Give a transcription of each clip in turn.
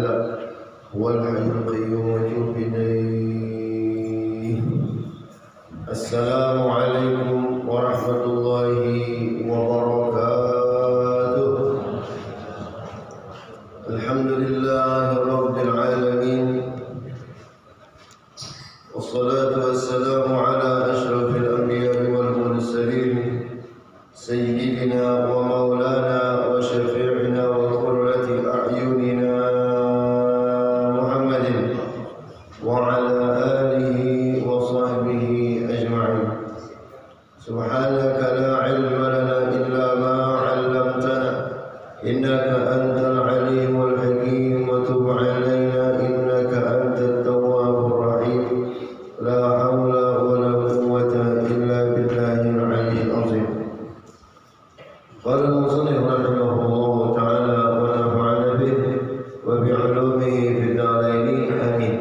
له هو الحي القيوم وأتوب إليه. السلام عليكم ورحمة الله وبركاته. الحمد لله رب العالمين، والصلاة والسلام على أشرف الأنبياء والمرسلين سيدنا ومولانا وشفيعنا وقرة أعيننا محمد وعلى آله وصحبه أجمعين. سبحانك لا علم لنا إلا ما علمتنا إنك أنت العليم الحكيم، وتب علينا إنك أنت التواب الرحيم. لا حول ولا قوة إلا بالله العلي العظيم. قال المصنف رحمه الله تعالى ونفعنا به وبعلومه في الدارين آمين.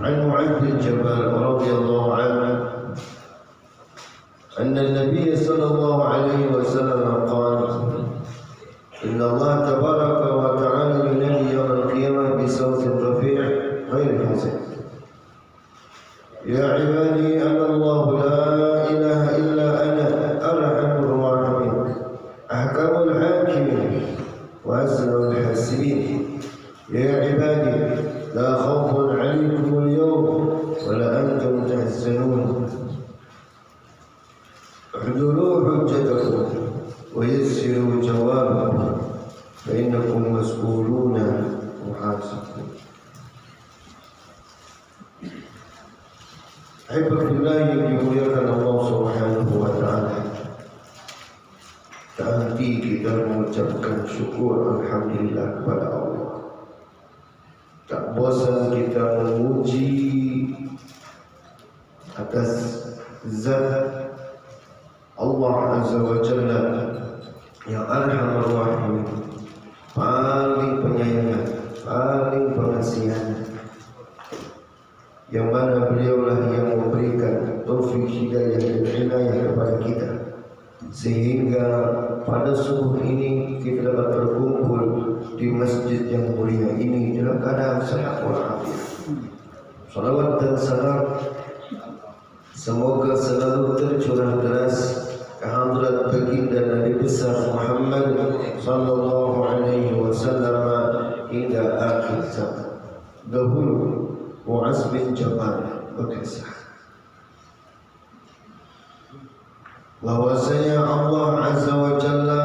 عن معاذ بن جبل رضي الله عنه أن النبي صلى الله عليه وسلم قال: إن الله تبارك وتعالى ينادي يوم القيامة بصوت رفيع غير حزين: يا عبادي أنا الله لا إله إلا أنا أرحم الراحمين أحكم الحاكمين وأسرع الحاسبين. يا عبادي لا خوف عليكم اليوم ولا أنتم تحزنون. احذروا حجتكم ويسروا جوابكم فإنكم مسؤولون محاسبون. Alhamdulillah yang dimuliakan Allah Subhanahu wa taala. Tak henti kita mengucapkan syukur alhamdulillah kepada Allah. Tak bosan kita memuji atas zat Allah Azza wa Jalla yang Arhamar Rahimin, paling penyayang, paling pengasihan, yang mana beliaulah yang memberikan taufik hidayah dan inayah kepada kita, sehingga pada subuh ini kita dapat berkumpul di masjid yang mulia ini dalam keadaan sehat walafiat. Salawat dan salam semoga selalu tercurah deras ke hadrat baginda Nabi besar Muhammad sallallahu alaihi wasallam hingga akhir zaman. Dahulu Mu'az bin Jabal berkisah bahwasanya Allah Azza wa Jalla,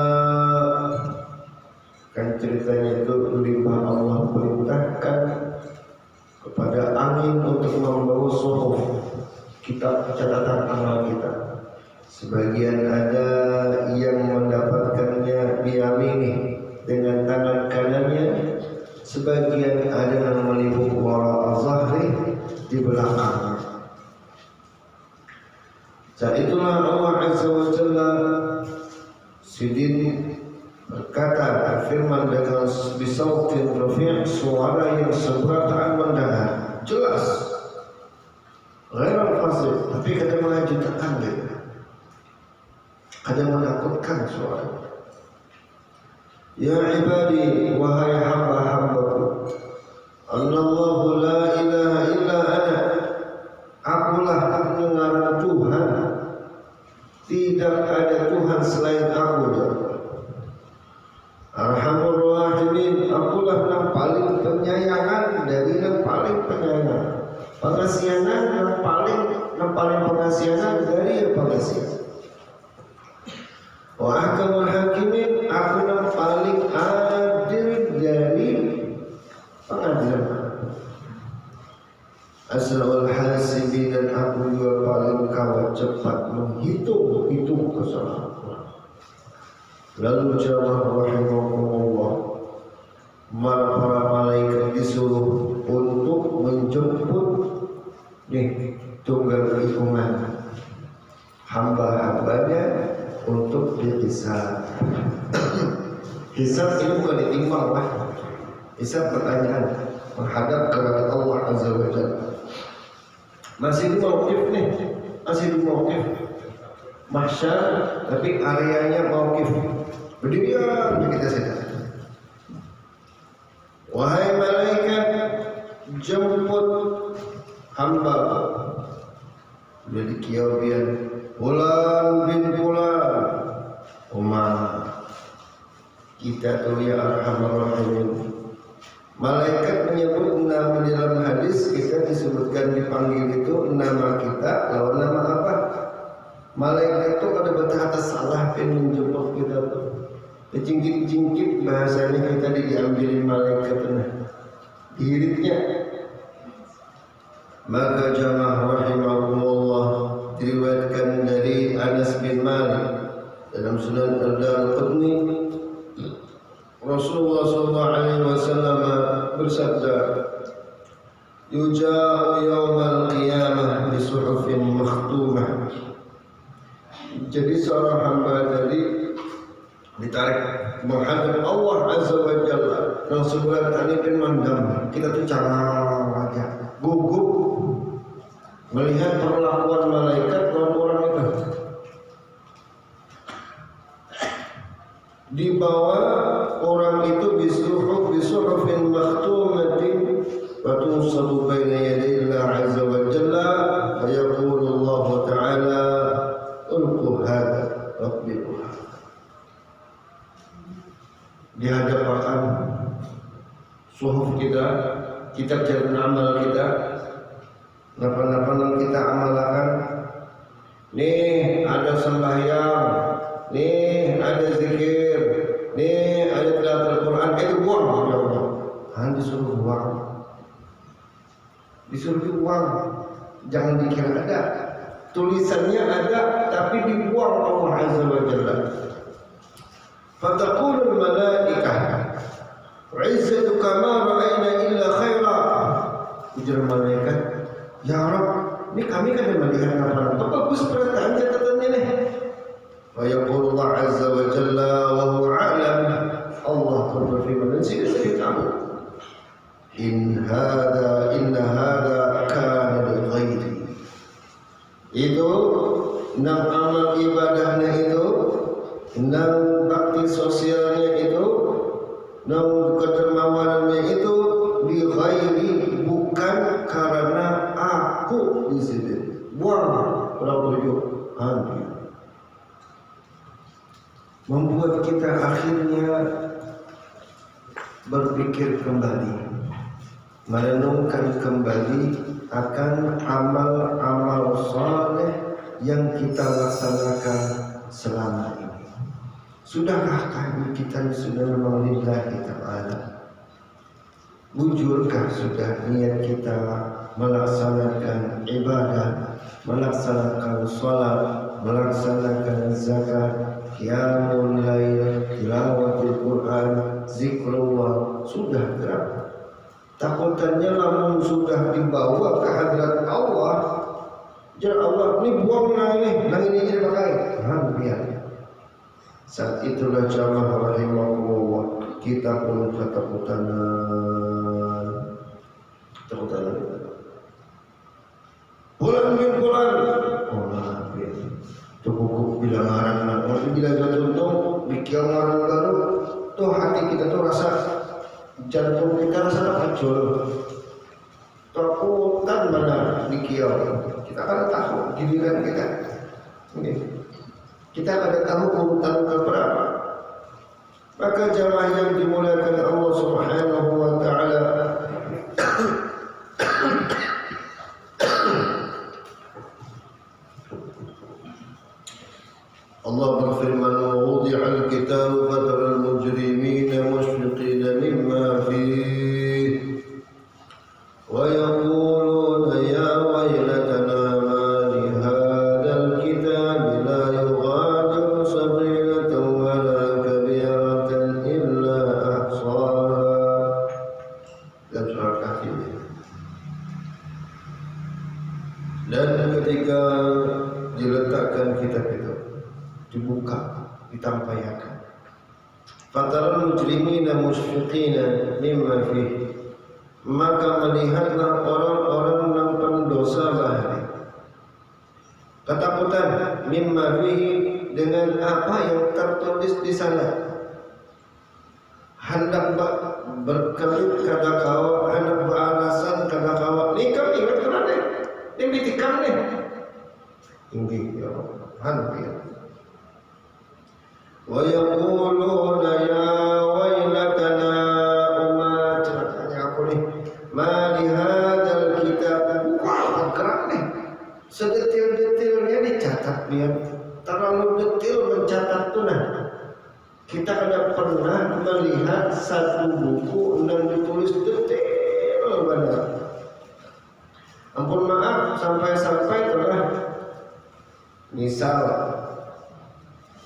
kan ceritanya itu limpah Allah perintahkan kepada angin untuk membawa suhuf, kitab catatan amal kita. Sebagian ada yang mendapatkannya biyamini dengan tangan kanannya, sebagian ada yang meliput wara azhari di belakang. Saat itulah Allah Azza wa Jalla sidin berkata, firman dengan bisautin rafi', suara yang seberatan mendengar jelas, ghairul fasih, tapi kadang mengejutkan dia, kadang menakutkan suara. Ya ibadi, wahai hamba-hambaku, Allahu la ilaha illa ana, akulah pendengaran Tuhan, tidak ada Tuhan selain aku. Arhamur Rahimin, akulah yang paling penyayangan dari yang paling penyayang, pengasihanan yang paling pengasihanan dari yang pengasihan. Wa ahkamul hakimin, aku yang paling adil dari pengadilan. Asra'ul hasibin, dan aku juga paling kawat cepat menghitung kesalahan. Lalu jawab rahimahumullah, para malaikat disuruh untuk menjemput tunggal ikungan hamba-hambanya untuk dihisab. Hisab ini bukan ditimbang, hisab pertanyaan menghadap kepada Allah Azza wa Jalla. Masih di mauqif nih, masih di mauqif mahsyar, tapi areanya mauqif Berdirian kita sedang. Wahai malaikat, jemput hamba. Jadi kiabian Fulan bin Fulan. Umar. Kita tu ya Arhamar Rahimin. Malaikat menyebut nama di dalam hadis, kita disebutkan dipanggil itu nama kita lawan nama apa? Malaikat itu kada berkata salah pen menjemput kita tu. Kecingkit-cingkit bahasanya kita diambilin malaikat nah. Dihiritnya. Maka jamaah rahimahumullah diriwayatkan dari Anas bin Malik dalam Sunan Al-Darqutni Rasulullah SAW bersabda, "Yuja'u yawmal qiyamah bi suhufin makhtumah." Jadi seorang hamba tadi ditarik menghadap Allah Azza wa Jalla. Nang sebulan tadi kan mandam. Kita tuh cara wajah gugup melihat perlakuan malaikat dan orang itu. Di bawah orang itu bisuhufin makhtumatin wa tunsabu baina yaday Allah Azza wa Jalla wa yaqulu Allah Ta'ala ulqu hadha rabbiha. Di hadapan suhuf kita, kitab catatan amal kita, apa-apa yang kita amalkan. Nih ada sembahyang, nih ada zikir, nih ada tilawah Al-Quran, itu buang ya Allah. Han disuruh buang, disuruh buang, jangan dikira ada. Tulisannya ada, tapi dibuang Allah Azza wa Jalla. Fataqulul malaikah, "Izzatuka ma ra'ayna illa khaira." Ujar malaikat, "Ya Rabb, ini kami kan melihat apa bagus perkataan catatannya nih." Wa yaqulu Allah Azza wa Jalla wa huwa a'lam. Allah berfirman dan saya tahu. Inna hadha kana bil ghairi. Itu nang amal ibadahnya itu, nang bakti sosialnya itu, nang kedermawanannya itu bi ghairi, bukan karena aku di sini. Buang orang tujuh hati. Membuat kita akhirnya berpikir kembali, merenungkan kembali akan amal-amal saleh yang kita laksanakan selama ini. Sudahkah kami kita sudah melillahi ta'ala? Bujurkah sudah niat kita melaksanakan ibadah, melaksanakan salat, melaksanakan zakat, qiyamul lail, tilawatul Quran, zikrullah? Sudah gerak. Takutannya lamun sudah dibawa ke hadirat Allah, jar Allah ini buang nang ini jadi pakai. Biar. Saat itulah jamaah rahimahullah, kita pun ketakutan. Bulan bin bulan. Oh maafin. Cukup bilang orang orang bila jatuh bikin orang baru, tuh hati kita tuh rasa jantung kita rasa terpacul, takutan mana di kiau. Kita kan tahu giliran kita. Kita ada tahu urutan keberapa. Maka jamaah yang dimuliakan Allah Subhanahu wa Ta'ala, Allah berfirman, "Wudi'al kitabu fataral mujrimina mushfiqina mimma fihi wa yaquluna ya waylatana ma li hadzal kitabi la yughadiru saghiratan wa la kabiratan illa ahsaha." Dan surah Kahfi. Dan ketika diletakkan kitab itu, dibuka, ditampaikan, fataral mujrimina musyfiqina mimma fihi, maka melihatlah orang-orang yang pendosa bahari ketakutan mimma fihi, dengan apa yang tertulis di sana. hendak berkelit kada kawa, hendak beralasan kada kawa. Nikah ingat kena deh, ini ditikam deh. Ini ya, hampir. Wa yaquluna ya wailatana umat, ceritanya aku nih. Ma li hadzal kitab, gerak nih. Sedetil-detilnya dicatat dia. Terlalu detil mencatat tuh nah. Kita kada pernah melihat satu buku yang ditulis detail benar. Ampun maaf sampai-sampai telah misal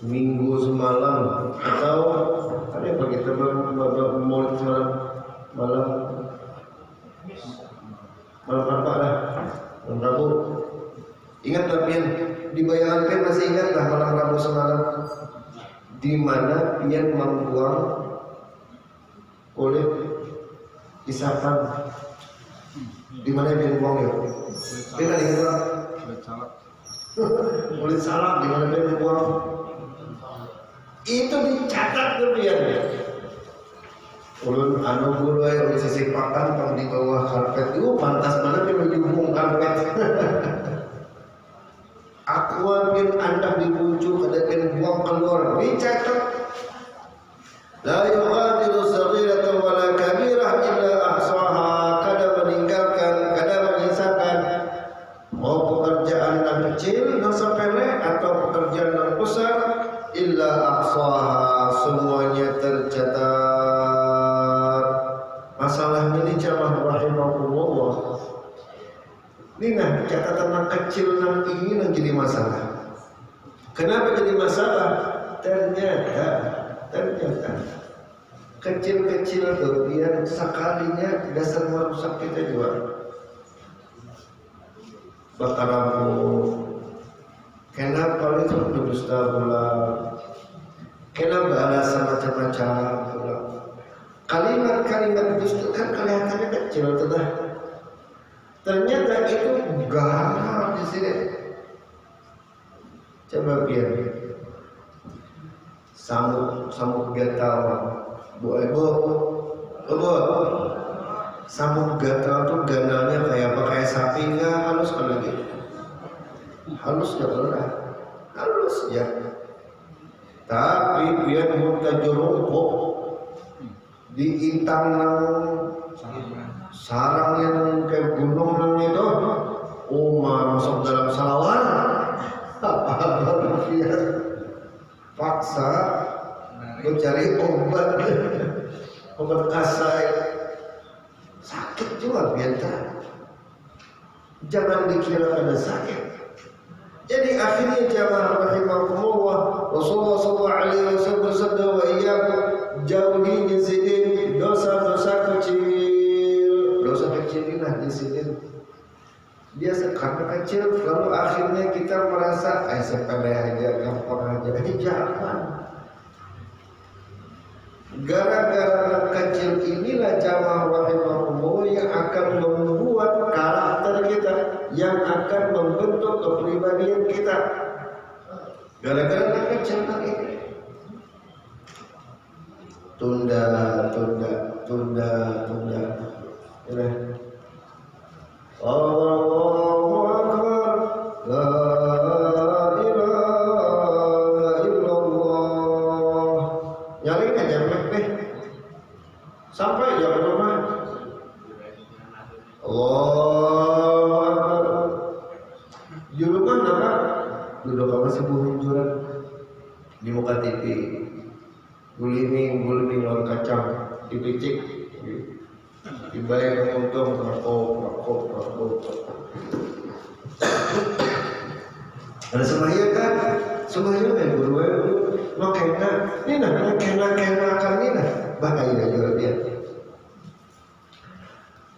minggu semalam atau ada apa kita mau semalam malam apa lah malam Rabu. Ingat tapi dibayangkan masih ingat lah malam Rabu semalam di mana pian membuang kulit isapan, di mana pian buang ya? Pian ada yang buang kulit salak, di mana pian buang? Itu dicatat tuh pian. Ulun anu gulu yang sisi pakan pang di bawah karpet itu pantas mana pian dibuang karpet. Akuan pin anda dibujuk ada pin buang keluar dicatat. La yughadiru saghiratan wala kabirah illa ahsaha, kada meninggalkan, kada menyisakan mau pekerjaan yang kecil yang sepele atau pekerjaan yang besar illa ahsaha, semuanya tercatat. Masalahnya ini jamaah rahimahullah. Ini nah catatan yang kecil yang ini yang jadi masalah. Kenapa jadi masalah? Ternyata kecil-kecil tuh biar sekalinya dasar merusak kita juga. Bakar rambut. Kenapa itu berdusta pula? Kenapa alasan macam-macam pula? Kalimat-kalimat dusta kan kelihatannya kecil tuh dah. Ternyata itu garam di sini. Coba biar samuk gatal, bu, samuk gatal tuh ganalnya kayak apa? Kayak sapi nggak halus kan lagi? Halus nggak pernah, halus ya. Tapi biar muka jeruk diintang nang sarang yang kayak gunung nang itu, masuk dalam salawar. Biar paksa mencari obat kasai, sakit juga biar jangan dikira ada sakit. Jadi akhirnya jamaah rahimahumullah, Rasulullah sallallahu alaihi wasallam bersabda, wa iyyakum jauhi min zinin, dosa-dosa kecil ini di sini biasa karena kecil, lalu akhirnya kita merasa sepele aja, gampang aja. Jangan. Gara-gara kecil inilah jamaah rahimahumullah yang akan membuat karakter kita, yang akan membentuk kepribadian kita. Gara-gara kecil ini tunda. Ya. Allahu Akbar, la ilaha illallah. Nyalin aja deh sampai jam rumah. Allahu Akbar. Di rumah apa? Duduk sama sebuah hinjuran di muka TV. Guliming lawan kacang dipicik. Dibayar untung rakop. Ada sembahyang kan? Sembahyang kan guru lo kena, ini nah kena akan ini nah bahaya juga dia.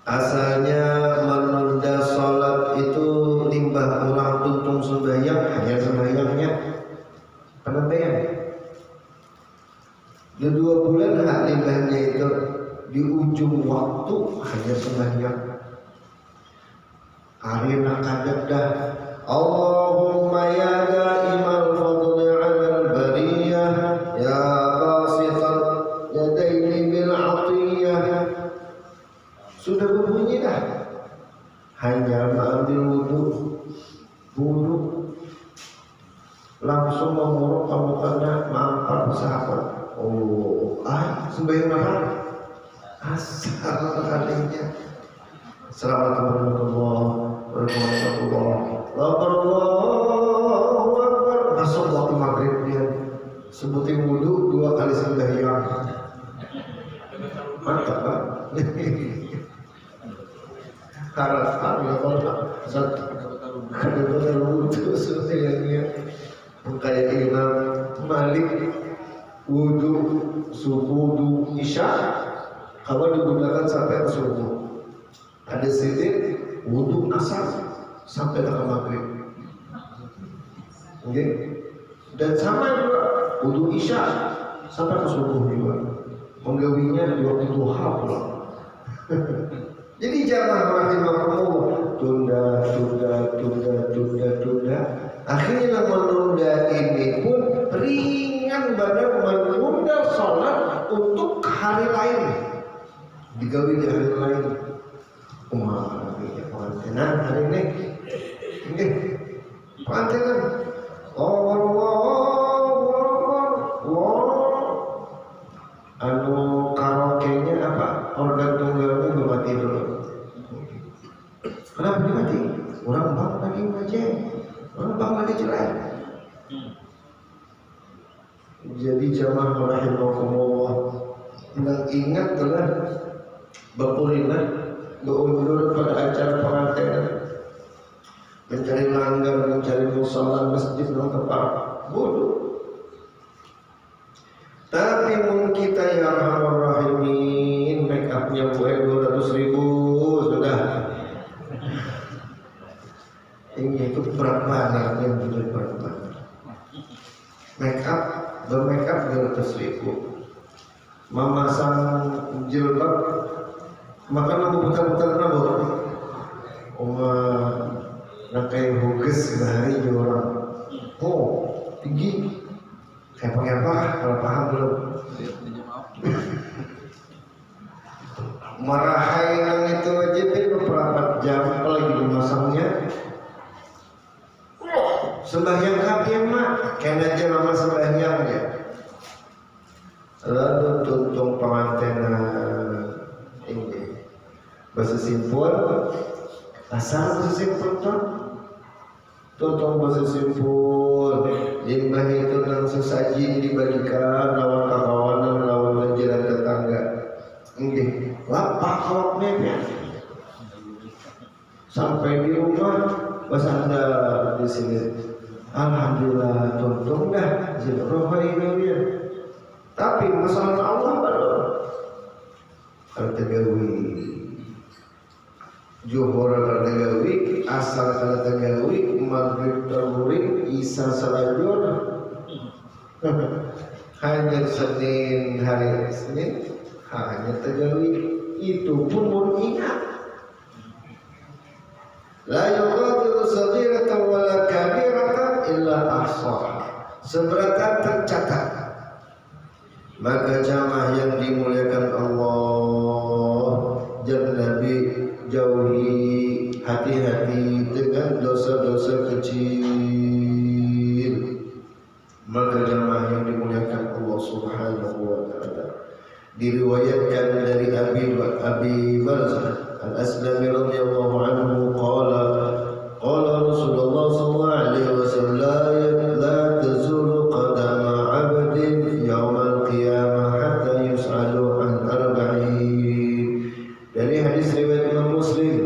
Asalnya menunda sholat itu limbah orang tuntung sembahyang, hanya sembahyangnya penampilan. Di 2 bulan hak limbahnya itu di ujung waktu hanya sembahyang. Arina kaget dah. Allahumma ya da'imal fadli 'alal bariyah ya basital yadaini bil langsung memuruk pamukana mampar sahabat. Oh, sembahyang apa? Asal kalinya. Assalamualaikum warahmatullahi wabarakatuh. Masuk waktu maghribnya. Sebutin wudu 2 kali sembahyang. Mantap Pak. Harapan ya kalau kadang-kadang wudu sembahyangnya kayak Imam Malik wudu subuh, wudu isya kalau digunakan sampai ke subuh. Ada sidin wudu asar sampai ke maghrib. Oke? Dan sama juga wudu isya sampai ke subuh juga. Menggawinya 20 duha pula. Jadi jangan rahimakumullah tunda. Akhirnya menunda ini pun ringan badan menunda sholat untuk hari lain. Digawi di hari lain. Pengantinan hari ini. Pengantinan. Karaoke-nya apa? Organ tunggalnya belum mati dulu. Kenapa dia mati? Orang bang lagi ngajak, orang bang lagi cerai. Jadi jamaah rahimakumullah, yang ingat telah berpulinah berundur pada acara pengantinan, mencari langgar, mencari musola masjid yang tepat, bodoh. Tapi mungkin kita ya Rahman Rahimin, make upnya buat 200.000 sudah. Ini itu berat banget yang betul berat banget. Make up, bermake up 200.000. Memasang jilbab, maka mau putar-putar kenapa? Nakai huges bahari orang. Oh, tinggi. Kayak pakai apa? Kalau paham belum? Marahai yang itu aja beberapa jam apalagi dimasangnya. Sembahyang kapan mak? Kena aja nama sembahyangnya. Lalu tuntung pengantin ini bahasa simpul, asal bahasa simpul tuh. Tuntung bahasa simpul, limbah itu nang sesaji dibagikan lawan kawanan lawan jalan tetangga. Ini lapak awaknya sampai di rumah bersanda di sini. Alhamdulillah tuntung dah zikrah ini. Tapi masalah Allah baru tertegawi. Johor tertegawi, asar tertegawi, maghrib terburik, isya selajur. Hanya Senin hari Senin hanya tertegawi. Itu pun mau ingat. La yuqadiru saghiratan wala kabiratan illa ahsaha. Seberapa tercatat. Maka jamaah yang dimuliakan Allah, jangan Nabi jauhi hati-hati dengan dosa-dosa kecil. Maka jamaah yang dimuliakan Allah Subhanahu wa taala. Diriwayatkan dari Abi Barzah Al-Aslami radhiyallahu anhu qala Rasulullah sallallahu alaihi wasallam la tazulu qadama 'abdin yawmal qiyamah hatta yus'alu an arba'in. Dari hadis riwayat Imam Muslim,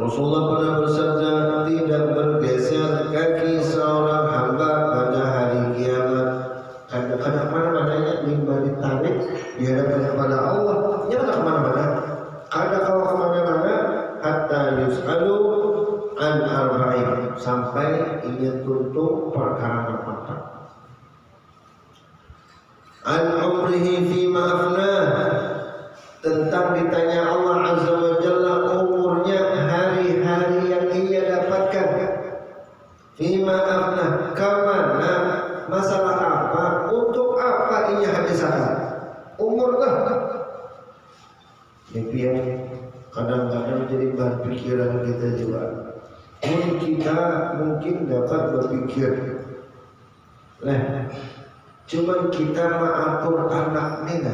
Rasulullah pernah bersabda, tidak bergeser kaki seorang hamba pada hari kiamat. Kadang-kadang mana-mananya limbah ditarik dihadapkan kepada Allah. Nyata kemana-mana. Ada kalau kemana-mana hatta yus'alu an arba'in, sampai ia tuntut perkara apa? An umrihi fima afnah, tentang ditanya Allah Azza wa Jalla umurnya, hari-hari yang ia dapatkan. Fima afnah, kemana, masalah apa, untuk apa ia habiskan umur dah. Ini yang kadang-kadang jadi bahan pikiran kita juga. Kita mungkin dapat berpikir Nah, cuman kita mengatur anak nih.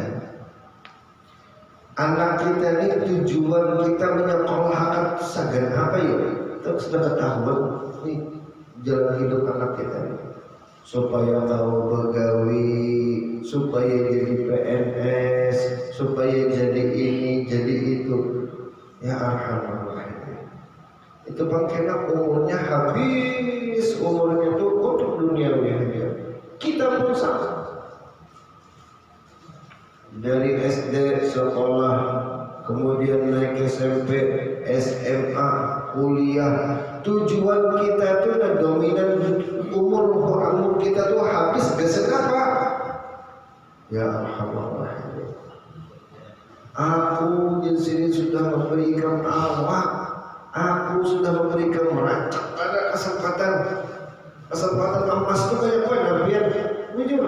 Anak kita ini tujuan kita menyekolahkan sagan apa ya? Kita sudah ketahuan nih jalan hidup anak kita ini. Supaya tahu begawi, supaya jadi PNS, supaya jadi ini, jadi itu. Ya alhamdulillah. Itu bangkena umurnya habis, umurnya itu untuk dunia aja. Kita pun sama. Dari SD sekolah, kemudian naik SMP, SMA, kuliah. Tujuan kita itu dan dominan umur kita tuh habis gesen apa? Ya alhamdulillah. Aku di sini sudah memberikan awak, aku sudah memberikan merancang pada kesempatan emas itu kayak mana biar jujur.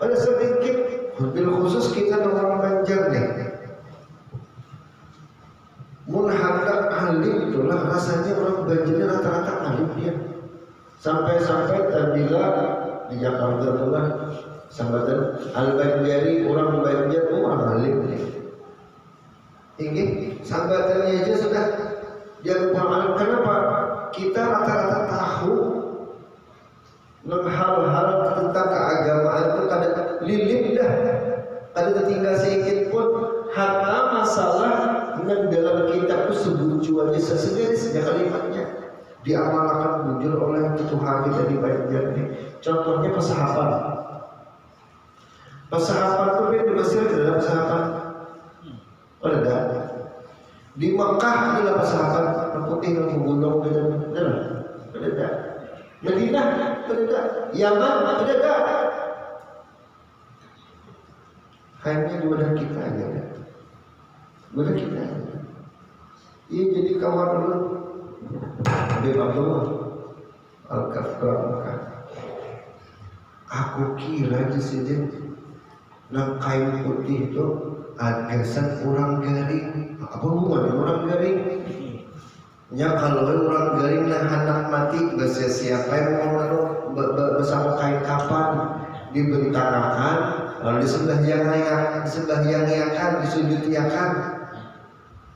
Ada sedikit bil khusus kita orang Banjar nih. Mun hendak alim itulah rasanya orang Banjar rata-rata alim dia. Sampai-sampai tabila di Jakarta itulah sambatan Al-Banjari orang Banjar orang alim nih. Tinggi sambatannya aja sudah dia alim. Kenapa? Kita rata-rata tahu hal-hal tentang keagamaan itu kada lilit dah, kada tertinggal sedikit pun. Hatta masalah yang dalam kitab itu sebujuannya sesendiri sejak kalimatnya diamalkan bujur oleh Tuhan kita di Banjar ini. Contohnya pesahapan. Pesahapan itu di Mesir adalah pesahapan. Ada di Mekah adalah pesahapan putih yang menggulung dengan ada. Madinah ada, Yaman ada. Hanya di badan kita aja, badan kita aja. Ia jadi kawan dulu. Habib Abdullah Al-Kafir. Aku kira di sini nang kain putih itu agasan orang garing. Apa hubungannya orang garing? Ya kalau orang garing nah anak mati gak siapa yang mau bersama kain kapan dibentarakan lalu disembahyangiakan disujutiakan.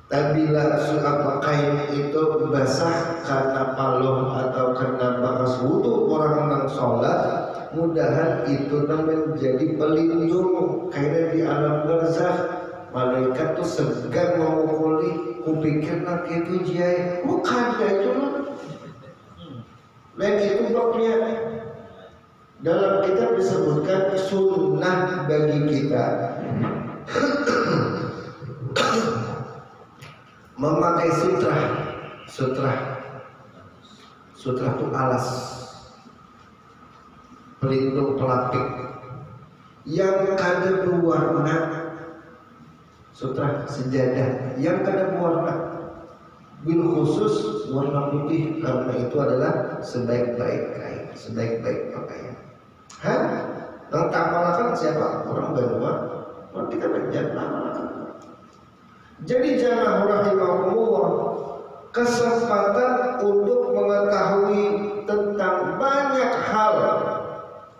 Tapi bila kain itu basah karena paloh atau karena bekas wudu orang nang sholat, mudahan itu menjadi pelindung karena di alam barzakh. Malaikat tuh segan memukuli, kupikir nak itu jai, bukan itu loh. Lain itu babnya. Dalam kitab disebutkan sunnah bagi kita memakai sutra itu alas pelindung pelapik yang kada berwarna. Sutra sejadah yang kada berwarna, bil khusus warna putih karena itu adalah sebaik-baik kain, sebaik-baik pakaian. Yang tak malakan siapa? Orang Banua. Orang kita Banjar malakan. Jadi jangan rahimahumullah kesempatan untuk mengetahui tentang banyak hal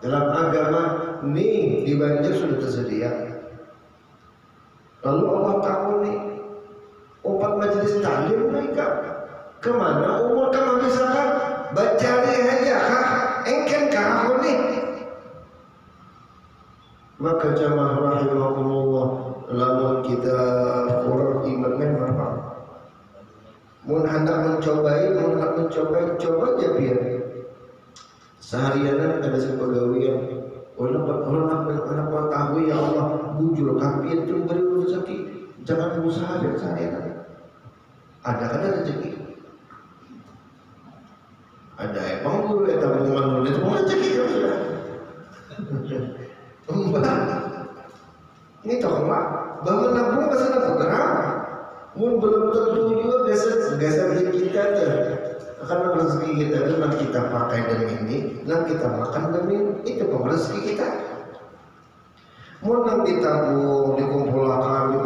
dalam agama nih di Banjar sudah tersedia. Lalu Allah tahu nih obat majelis taklim mereka kemana umur kamu misalkan bacari aja engken kah nih. Maka jamaah rahimahumullah lamun kita kurang iman memang mun hendak mencobai coba aja biar seharian ada sepegawaian orang nak tahu ya Allah bujur kami itu beri rezeki jangan berusaha dan seharian ada rezeki ada emang guru eta hubungan itu mau rezeki kan sudah ini toh mak bangun nabung kesana bergerak mun belum tentu juga biasa kita tuh akan rezeki kita itu nanti kita pakai demi ini nanti kita makan demi itu rezeki kita. Mun nanti ditabung dikumpulkan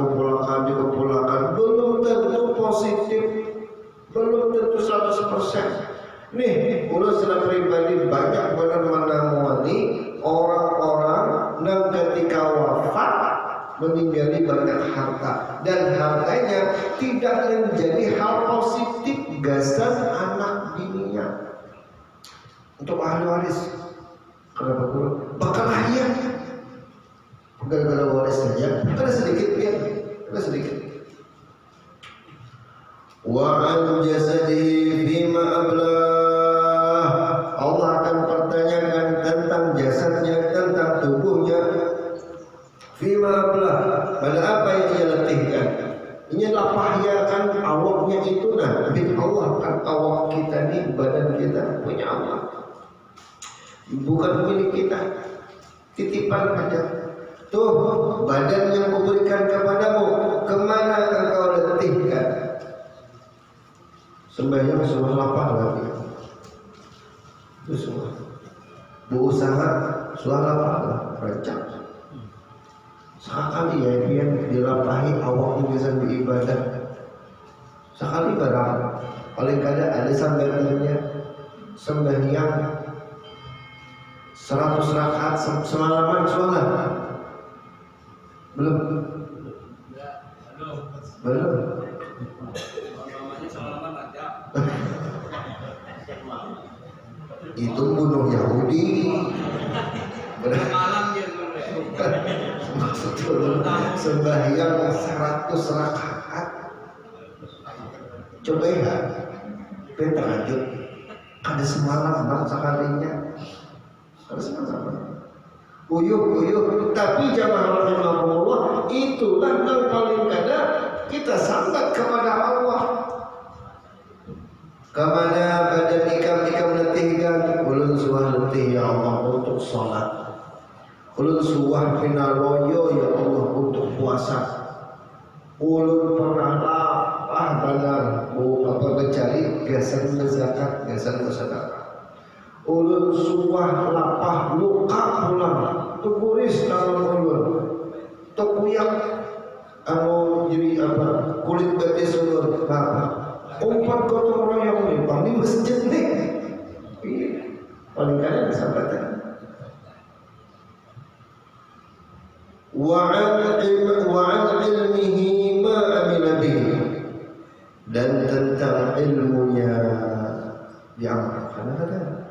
belum tentu positif, belum tentu 100%. Nih, ulah secara pribadi banyak benar menemui orang-orang yang ketika wafat meninggali banyak harta dan hartanya tidak menjadi hal positif gasan anak bininya untuk ahli waris. Kenapa dulu? Bakal lahir gara-gara waris saja. Ada sedikit biar, ada sedikit. Wa an jasadihi fima ablah. Allah akan pertanyakan tentang jasadnya, tentang tubuhnya. Fima ablah, pada apa yang ia letihkan. Ini lapahyakan awaknya itu nah. Bin Allah kan awak kita ini, badan kita punya Allah. Bukan milik kita, titipan aja. Tuh badan yang kuberikan kepadamu, kemana engkau letihkan? Sembahyang semua lapar lagi. Itu semua. Berusaha suara lapar, rancang. Sekali ya dia dilapahi awaknya bisa beribadah. Sekali barang. Paling kadang ada sambayannya sembahyang 100 rakaat semalaman sholat. Belum. Itu bunuh Yahudi. Maksudnya sembahyang 100 rakaat. Coba ya, penterajut ada semalam bang sekalinya. Ada semalam. Uyuh, tapi jamaah rahimahullah itulah yang paling kadang kita sambat kepada Allah. Kemana badan ikam letihkan, ulun suah letih ya Allah untuk sholat, ulun suah pinaloyo ya Allah untuk puasa, ulun pernah lapah benar apa mencari gasan zakat, gasan sedekah. Ulun suah lapah luka pulang tukuris tangan ulun tukuyak anu jadi apa kulit betis ulun apa umpat gotong royong nih bang di masjid nih paling kalian kesempatan wa'an ilmihi ma amila bihi dan tentang ilmunya diamalkan ada.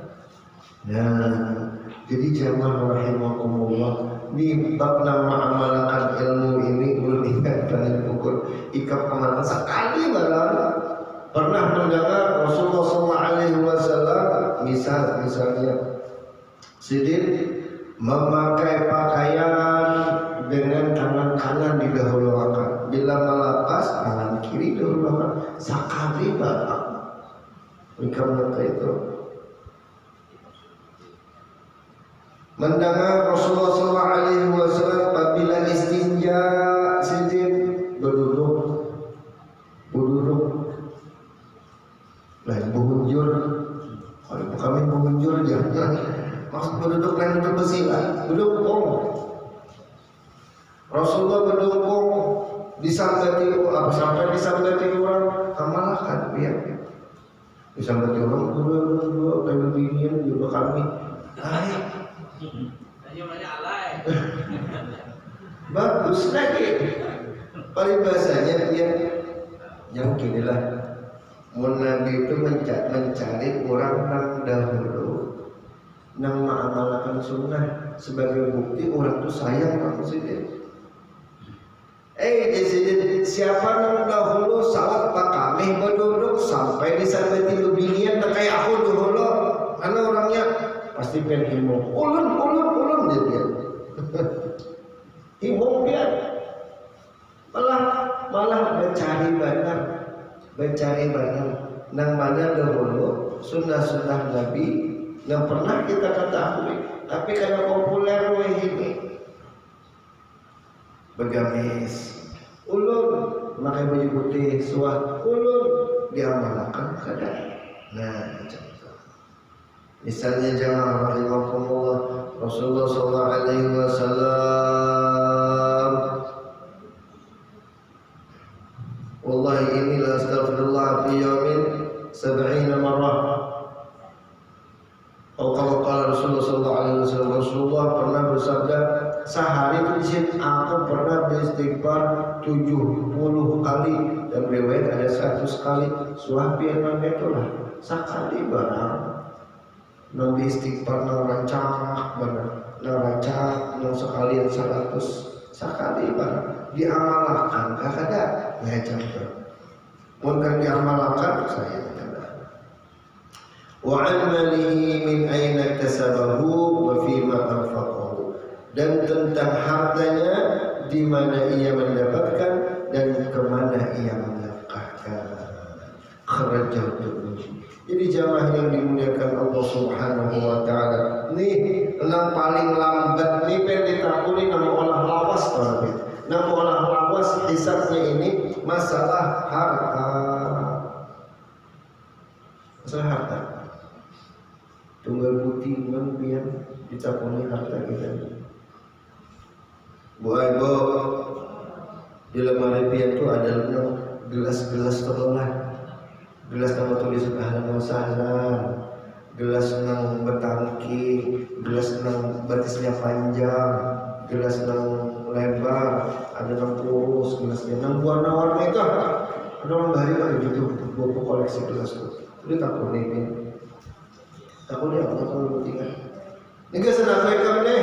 Nah, jadi jamaah rahimakumullah di bab nama amalkan ilmu ini belum ingat dan pukul ikap kemana sekali barang pernah mendengar Rasulullah SAW misalnya Sidin memakai pakaian dengan tangan kanan didahulukan, bila melepas tangan kiri didahulukan sekali barang ikap mereka itu. Mendengar Rasulullah SAW apabila istinja Sidin berduduk lain mengunjur. Kalau kami mengunjur jangan maksud berduduk lain untuk bersilah berdukung. Rasulullah berdukung disambati sampai disambati orang amalkan biar disambati orang dua kayak beginian juga kami bagus lagi paling bahasanya dia yang beginilah Nabi itu mencari orang yang dahulu yang mengamalkan sunnah sebagai bukti orang itu sayang maksudnya siapa yang dahulu salat pak kami berduduk sampai disambati beginian kayak aku dahulu karena orangnya pasti pengen himung, ulun dia himung dia malah mencari banyak nang mana dahulu sunnah Nabi yang pernah kita ketahui tapi karena populer ini begamis ulun pakai baju putih suah ulun diamalkan kadang nah misalnya jamaah rahimakumullah Rasulullah SAW wallahi inilah astaghfirullah fi yawmin 70 marrah itu di sini aku pernah beristighfar 70 kali dan riwayat ada 100 kali. Suhapian nabi itulah sakali barang nabi istighfar nang rancak barang nang rancak nang sekalian 100 sakali barang diamalkan gak ada ya contoh mungkin diamalkan saya ada. Wa amalihi min aina kasabahu wa fima anfaqahu, dan tentang hartanya di mana ia mendapatkan dan kemana ia menafkahkan. Kharajatuhu. Jadi jamaah yang dimuliakan Allah Subhanahu wa taala. Nih, yang paling lambat nih ditakuni nama olah lawas kalau nama olah lawas hisabnya ini masalah harta. Masalah harta. Tunggal putih biar ditakuni harta kita. Bu Aibo di lemari pian itu ada gelas-gelas terlelah, gelas nama tulis ahlan wa sahlan, gelas nang bertangki, gelas nang batisnya panjang, gelas nang lebar, ada nang kurus, gelasnya nang warna-warna itu ada orang bahaya gitu, buku koleksi gelas itu. Itu takut nih, takut dia apa kalau bertiga. Ini gak senang mereka deh,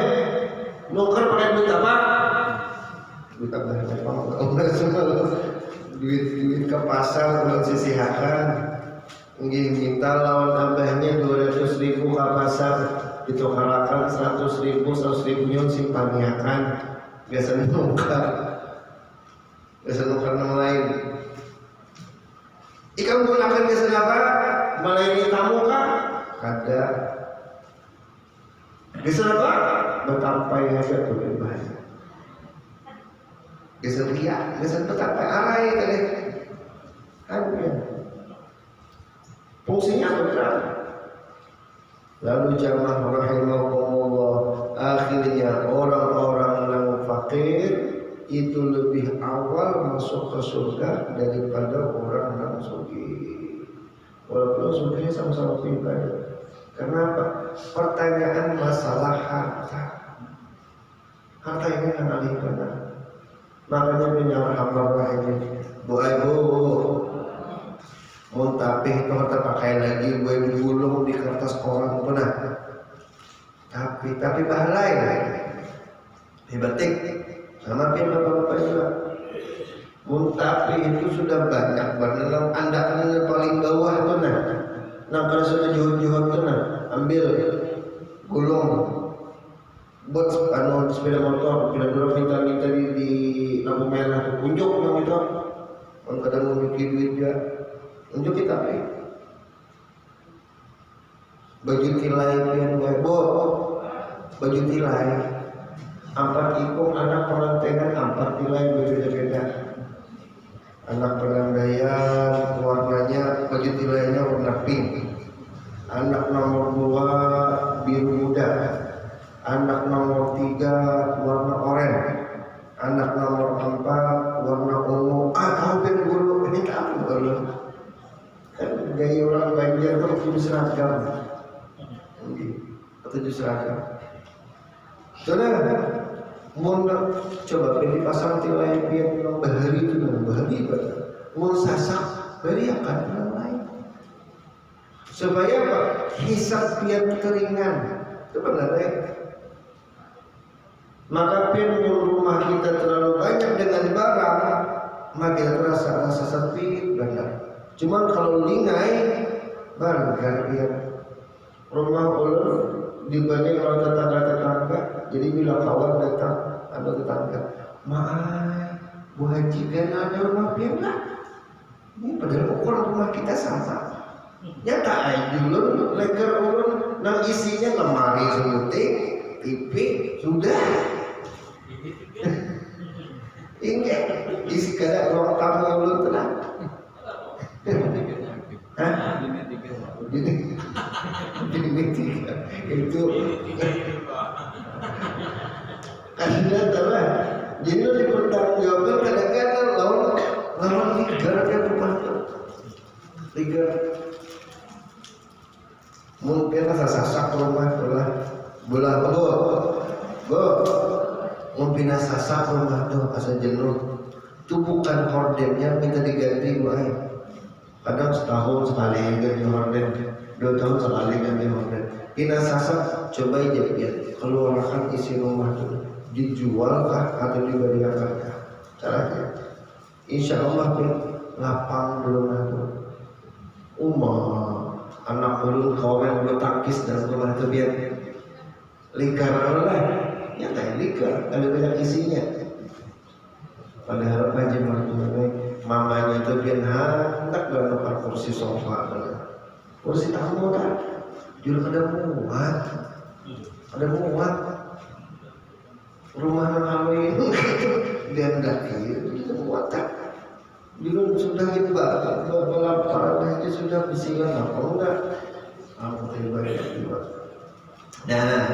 nuker pakai duit apa? Duit apa? Duit ke pasar belum sisihakan. Minta lawan tambahnya 200.000 ke pasar, ditukarakan 100.000 nyon simpaniakan. Biasanya nukar yang lain. Ikan gunakan biasanya apa? Melayani tamu kah? Kada. Biasanya apa? Betampai aja tuh bahaya. Biasanya dia, biasanya betampai arai tadi. Kan fungsinya berapa? Lalu jamaah rahimahumullah, akhirnya orang-orang yang fakir itu lebih awal masuk ke surga daripada orang yang sugih. Walaupun sugihnya sama-sama pintar. Kenapa? Pertanyaan masalah harta. Harta ini kan alih benar. Makanya menyala hamba ini, Bu Aibu, muntapih itu kita pakai lagi, gue digulung di kertas koran pernah. Tapi bahalai dibatik sama pin bapak-bapak juga. Muntapih itu sudah banyak banget. Anda kan paling bawah itu nah kalau sudah jauh-jauh itu ambil gulung buat sepeda motor, kira-kira minta di lampu merah, unjuk yang itu, orang kadang mau bikin duit ya. Untuk kita baju tilai yang baju tilai 4 ikung anak perantengan 4 tilai berbeda-beda. Anak penandaian warnanya baju tilainya warna pink, anak nomor 2 biru muda, anak nomor 3 warna oranye, anak nomor 4 warna ungu. Hampir bulu ini kamu kalau gaya orang Banjar itu tujuh seragam, tujuh seragam. Saudara, mau coba pilih pasang tilai biar yang bahari itu bahari mau sasak beri akan yang lain. Supaya apa? Hisab biar keringan. Sebenarnya, maka pun rumah kita terlalu banyak dengan barang, maka kita rasa sepi benar. Cuman kalau lingai barangkali ya rumah ulur dibanding kalau tetangga, jadi bila kawan datang ada tetangga, maaf Bu Haji kan ada rumah piala. Ini padahal ukuran rumah kita sama. Ya tak aja dulu leker ulun, nang isinya lemari semuting, TV sudah. Ingat isi kada ruang tamu ulun tenang. Hah? Ini tiga itu ada telah jadi dipertanggungjawabkan kadang-kadang lawan tiga kan rumah tiga mungkin sasak rumah belah mungkin pindah sasak rumah tuh asa jenuh. Itu bukan hordennya minta diganti wahai. Kadang setahun sekali ganti horden, 2 tahun sekali ganti horden. Pindah sasak coba aja biar keluarkan isi rumah tuh dijual kah atau diberikan kah? Caranya, insya Allah pun lapang di rumah tuh. Anak ulun kawan bulu tangkis dalam rumah itu biar ligar lah, ya tak ligar, ada banyak isinya. Padahal aja mamanya itu biar hendak dalam kursi sofa, kursi tamu kan, juga ada muat, rumah ramai dia hendak itu muat kan. Juga sudah gitu balapan itu sudah besikan apa enggak? Aku terbaik juga. Nah,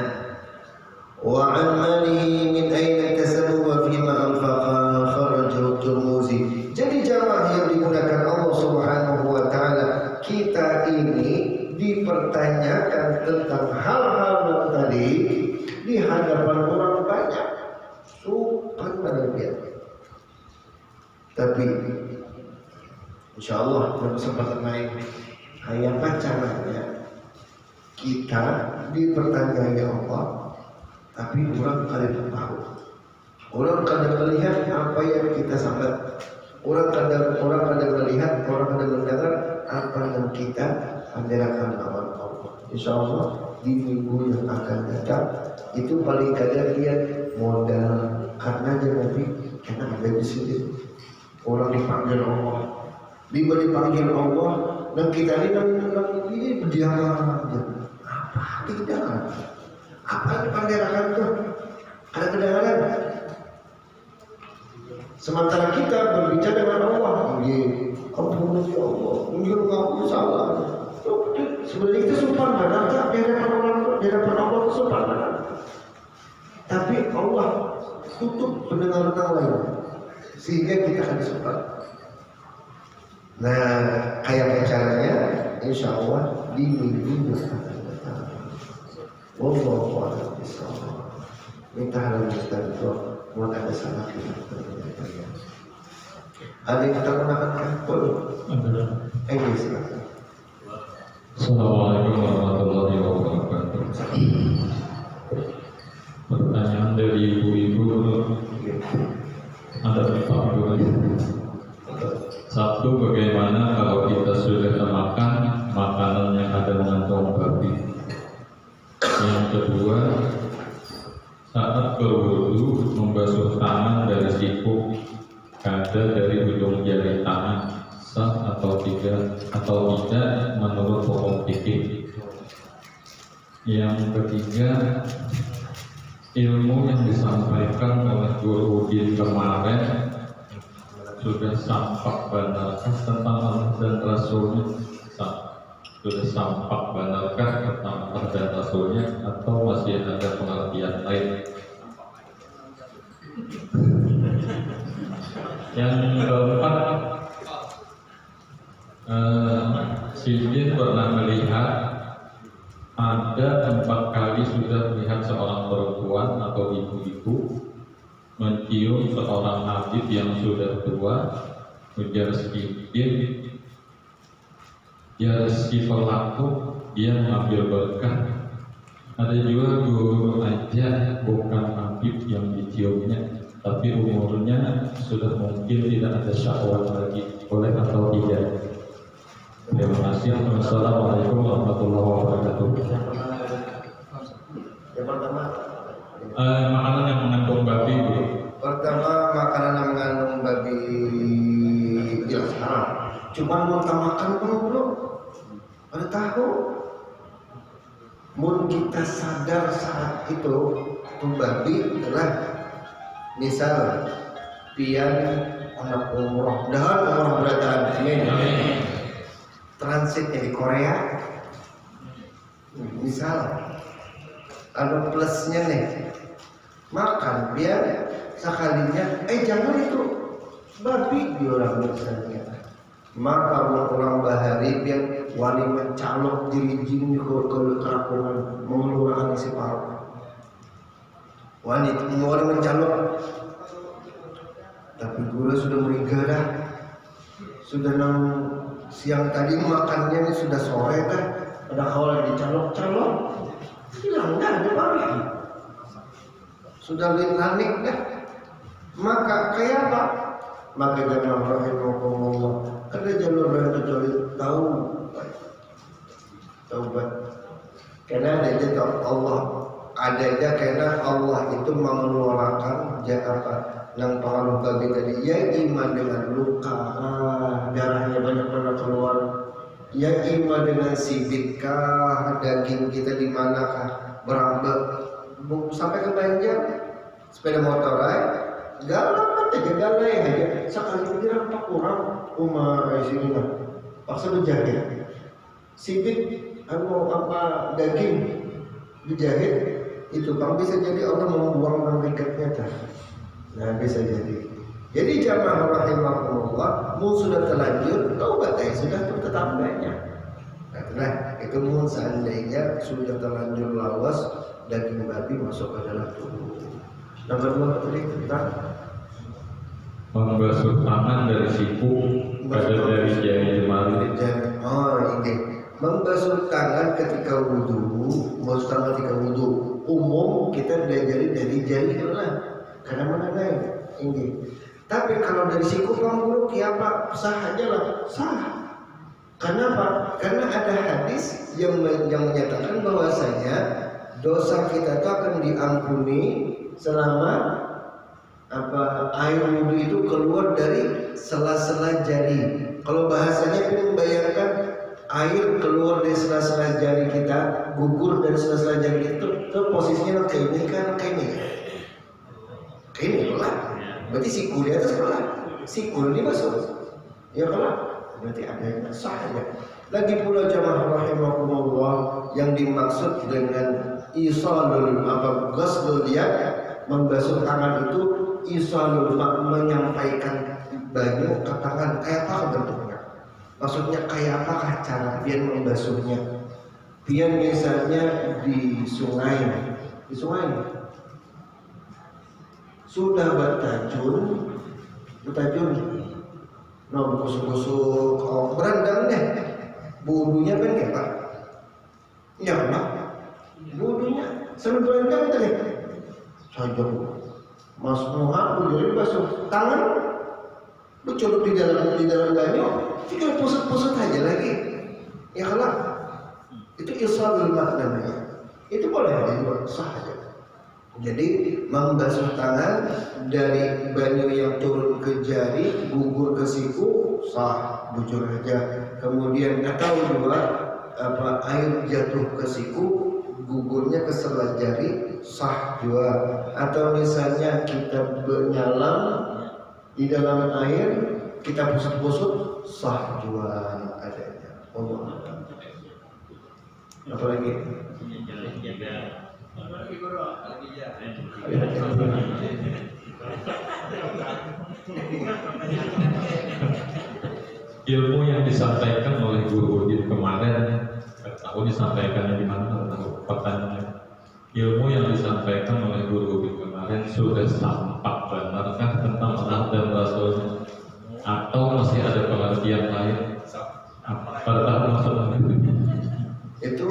wa amali min aina tasabbu fi ma anfaqa kharajahu Tirmizi. Jadi jamaah yang digunakan Allah Subhanahu wa taala, kita ini dipertanyakan tentang hal-hal yang tadi di hadapan orang banyak. Subhanallah. Tapi insya Allah dalam kesempatan lain apa caranya kita dipertanyai Allah, tapi orang kadang tahu, orang kadang melihat apa yang kita sampaikan, orang kadang melihat, orang kadang mendengar apa yang kita panjarakan lawan Allah. Insya Allah di minggu yang akan datang itu paling kadang lihat modal karena dia nanti karena ada di sini. Orang dipanggil Allah, bila dipanggil Allah, dan kita ini berdiam aja. Apa tidak? Apa yang dipanggilkan itu? Ada kedengaran. Sementara kita berbicara dengan Allah, ampun ya Allah, mungkin kamu salah. Sebenarnya itu sopan benar tak? Di hadapan Allah itu sopan benar. Tapi Allah tutup pendengaran lain. Sehingga kita akan disopan. Nah, kayak caranya, insya Allah di minggu yang akan datang. Wallahu a'lam bishawab. Minta hal kita itu mau ada salah kita. Ada yang kita gunakan kapal. Silakan. Assalamualaikum warahmatullahi wabarakatuh. Pertanyaan dari ibu-ibu. Ada 4. Satu, bagaimana kalau kita sudah makan makanan yang ada mengandung babi? Yang kedua, saat berwudu membasuh tangan dari siku ada dari ujung jari tangan, sah atau tidak menurut hukum fikih. Yang ketiga, ilmu yang disampaikan oleh Guru Udin kemarin sudah sampak benarkah tentang Allah dan Rasulnya? Sudah sampak benarkah tentang Allah dan Rasulnya atau masih ada pengertian lain? Yang keempat, Sidin pernah melihat ada 4 kali sudah melihat seorang perempuan atau ibu-ibu mencium seorang habib yang sudah tua, ujar Sidin, ya rezeki pelaku, dia mengambil berkah. Ada juga guru aja bukan habib yang diciumnya, tapi umurnya sudah mungkin tidak ada syahwat lagi, boleh atau tidak? Terima kasih. Wassalamualaikum warahmatullahi wabarakatuh. Yang pertama, makanan yang mengandung babi, Bu. Pertama, makanan yang mengandung babi jelas haram. Cuman mau makan belum? Ada tahu? Mun kita sadar saat itu babi adalah misal pian anak umroh, dan umroh berataan ini. Transitnya di Korea, misal ada plusnya nih, makan biar sekalinya, jangan itu babi di orang misalnya, maka orang bahari biar wali mencalok diri jin ke kerapungan mengeluarkan isi paru. wanita orang mencalon, tapi gula sudah meninggal dah, sudah siang tadi makannya ini sudah sore dah, ada awal dicalok-calok, hilang dah ada balik, sudah lanik dah, maka kayak apa? Maka jangan rahimahullah, ada jalur yang kecuali taubat, karena ada aja Allah. Ada aja karena Allah itu mengeluarkan apa yang pengaruh bagi tadi ya iman dengan luka darahnya banyak pernah keluar, ya iman dengan sibitkah daging kita di manakah berambut sampai ke banjir sepeda motor galak aja galak aja sekali kira apa kurang umar sini lah paksa berjahit sibit apa daging dijahit itu bang bisa jadi Allah membuang malaikat dah. Nah bisa jadi jamaah rahimahullah mu sudah terlanjur taubat sudah tetap banyak. Nah itu mu seandainya sudah terlanjur lawas daging babi masuk ke dalam tubuh. Nomor 2 tadi tentang membasuh tangan dari siku pada dari jari jemari. Oh ini membasuh tangan ketika wudhu, membasuh tangan ketika wudhu umum kita diajari dari jari lah, karena mana ini. Tapi kalau dari siku penggulu apa sah aja lah, sah. Kenapa? Karena ada hadis yang menyatakan bahwasanya dosa kita itu akan diampuni selama air wudhu itu keluar dari sela-sela jari. Kalau bahasanya itu membayangkan air keluar dari sela-sela jari kita, gugur dari sela-sela jari itu posisinya kayak ini lah. Berarti siku di atas lah, siku ini masuk. Ya kalau berarti ada yang sah ya. Lagi pula jamaah rahimahumullah yang dimaksud dengan isalul ghaslul yad, membasuh tangan itu isalul menyampaikan banyu ke tangan kayak apa bentuknya. Maksudnya kayak apakah cara biar membasuhnya? Biar misalnya di sungai sudah bertajun, busuk-busuk, berendam deh, budunya kan kayak apa? Ya pak, budunya sambil berendam tadi, saja masuk mengaku jadi basuh tangan, dicolok di dalam banyu. Tinggal pusat-pusat aja lagi. Ya kalau itu isalul namanya. Itu boleh juga sah aja. Jadi membasuh tangan dari banyu yang turun ke jari gugur ke siku sah, bujur aja. Kemudian atau juga air jatuh ke siku gugurnya ke sela jari sah juga. Atau misalnya kita menyelam di dalam air kita busuk-busuk sah juga adanya. Allah. Apa lagi? Ilmu yang disampaikan oleh guru Udin kemarin, tahu disampaikannya di mana? Pertanyaan. Ilmu yang disampaikan oleh guru Udin kemarin sudah sampak benarkah tentang Allah dan Rasulnya? Atau masih ada pengertian lain? Pada maksudnya itu